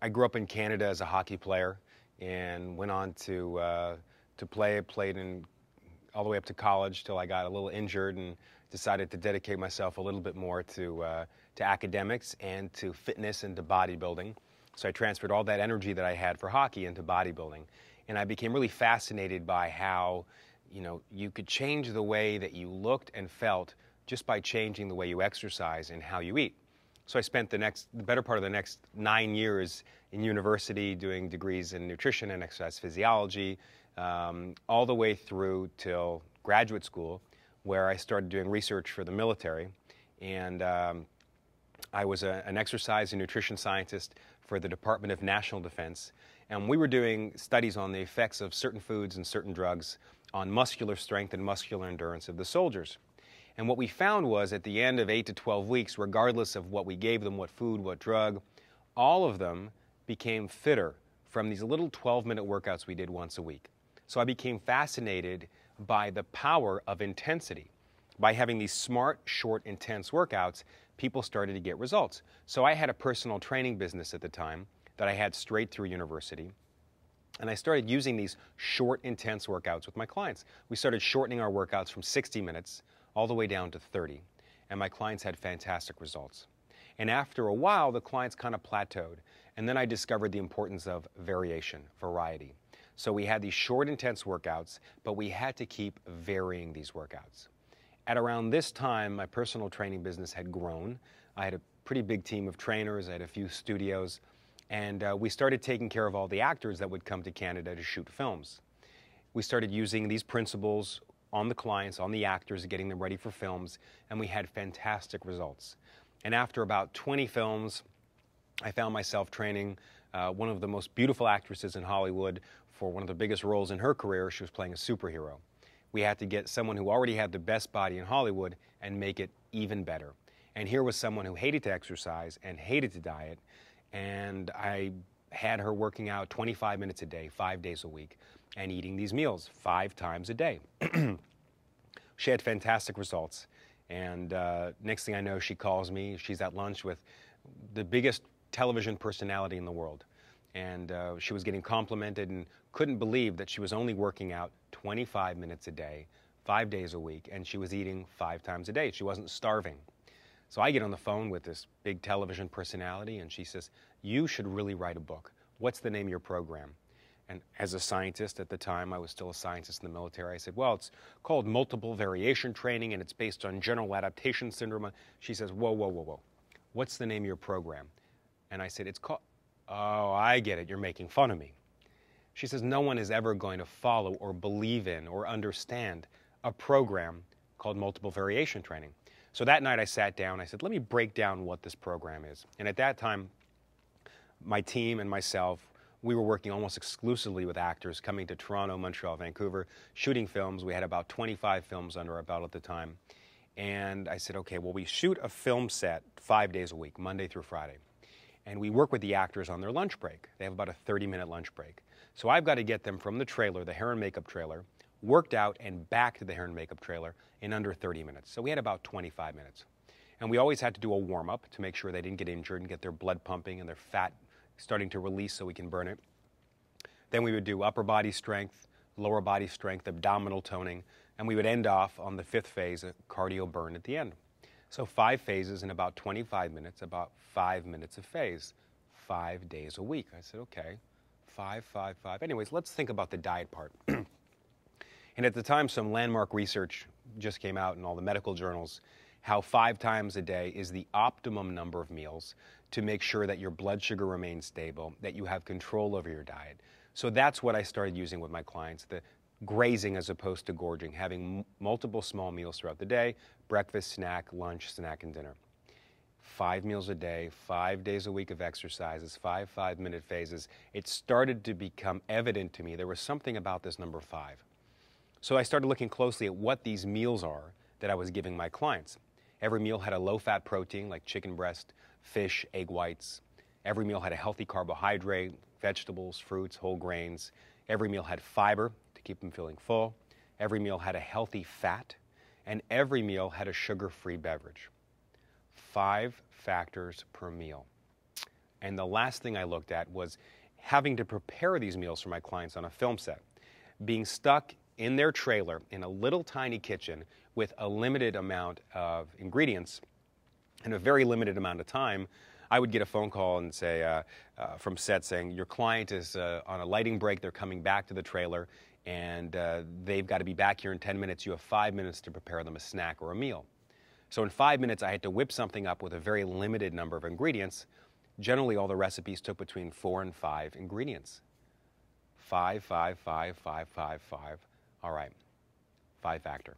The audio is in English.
I grew up in Canada as a hockey player and went on to played in all the way up to college till I got a little injured and decided to dedicate myself a little bit more to academics and to fitness and to bodybuilding. So I transferred all that energy that I had for hockey into bodybuilding. And I became really fascinated by how, you could change the way that you looked and felt just by changing the way you exercise and how you eat. So I spent the better part of the next 9 years in university doing degrees in nutrition and exercise physiology, all the way through till graduate school, where I started doing research for the military. And I was an exercise and nutrition scientist for the Department of National Defense. And we were doing studies on the effects of certain foods and certain drugs on muscular strength and muscular endurance of the soldiers. And what we found was at the end of 8 to 12 weeks, regardless of what we gave them, what food, what drug, all of them became fitter from these little 12-minute workouts we did once a week. So I became fascinated by the power of intensity. By having these smart, short, intense workouts, people started to get results. So I had a personal training business at the time that I had straight through university. And I started using these short, intense workouts with my clients. We started shortening our workouts from 60 minutes all the way down to 30. And my clients had fantastic results. And after a while, the clients kind of plateaued. And then I discovered the importance of variation, variety. So we had these short, intense workouts, but we had to keep varying these workouts. At around this time, my personal training business had grown. I had a pretty big team of trainers. I had a few studios. And we started taking care of all the actors that would come to Canada to shoot films. We started using these principles on the clients, on the actors, getting them ready for films, and we had fantastic results. And after about 20 films, I found myself training one of the most beautiful actresses in Hollywood for one of the biggest roles in her career. She was playing a superhero. We had to get someone who already had the best body in Hollywood and make it even better. And here was someone who hated to exercise and hated to diet, and I had her working out 25 minutes a day, 5 days a week, and eating these meals 5 times a day. She had fantastic results. And next thing I know, she calls me. She's at lunch with the biggest television personality in the world. And she was getting complimented and couldn't believe that she was only working out 25 minutes a day, 5 days a week, and she was eating 5 times a day. She wasn't starving. So I get on the phone with this big television personality, and she says, "You should really write a book. What's the name of your program?" And as a scientist at the time, I was still a scientist in the military, I said, "Well, it's called multiple variation training, and it's based on general adaptation syndrome." She says, "Whoa, whoa, whoa, whoa. What's the name of your program?" And I said, "It's called..." "Oh, I get it. You're making fun of me." She says, "No one is ever going to follow or believe in or understand a program called multiple variation training." So that night I sat down, I said, let me break down what this program is. And at that time, my team and myself, we were working almost exclusively with actors coming to Toronto, Montreal, Vancouver, shooting films. We had about 25 films under our belt at the time. And I said, okay, well, we shoot a film set 5 days a week, Monday through Friday. And we work with the actors on their lunch break. They have about a 30-minute lunch break. So I've got to get them from the trailer, the hair and makeup trailer, worked out and back to the hair and makeup trailer in under 30 minutes. So we had about 25 minutes. And we always had to do a warm-up to make sure they didn't get injured and get their blood pumping and their fat starting to release so we can burn it. Then we would do upper body strength, lower body strength, abdominal toning, and we would end off on the 5th phase, a cardio burn at the end. So 5 phases in about 25 minutes, about 5 minutes a phase, 5 days a week. I said, okay, 5, 5, 5. Anyways, let's think about the diet part. And at the time, some landmark research just came out in all the medical journals, how 5 times a day is the optimum number of meals to make sure that your blood sugar remains stable, that you have control over your diet. So that's what I started using with my clients, the grazing as opposed to gorging, having multiple small meals throughout the day, breakfast, snack, lunch, snack, and dinner. 5 meals a day, 5 days a week of exercises, 5 5-minute phases. It started to become evident to me there was something about this number 5. So I started looking closely at what these meals are that I was giving my clients. Every meal had a low-fat protein like chicken breast, fish, egg whites. Every meal had a healthy carbohydrate, vegetables, fruits, whole grains. Every meal had fiber to keep them feeling full. Every meal had a healthy fat. And every meal had a sugar-free beverage. 5 factors per meal. And the last thing I looked at was having to prepare these meals for my clients on a film set. Being stuck in their trailer in a little tiny kitchen with a limited amount of ingredients and a very limited amount of time, I would get a phone call and say, from set saying, your client is on a lighting break, they're coming back to the trailer, and they've got to be back here in 10 minutes. You have 5 minutes to prepare them a snack or a meal. So in 5 minutes, I had to whip something up with a very limited number of ingredients. Generally, all the recipes took between 4 and 5 ingredients. 5, 5, 5, 5, 5, 5. All right, 5 factor.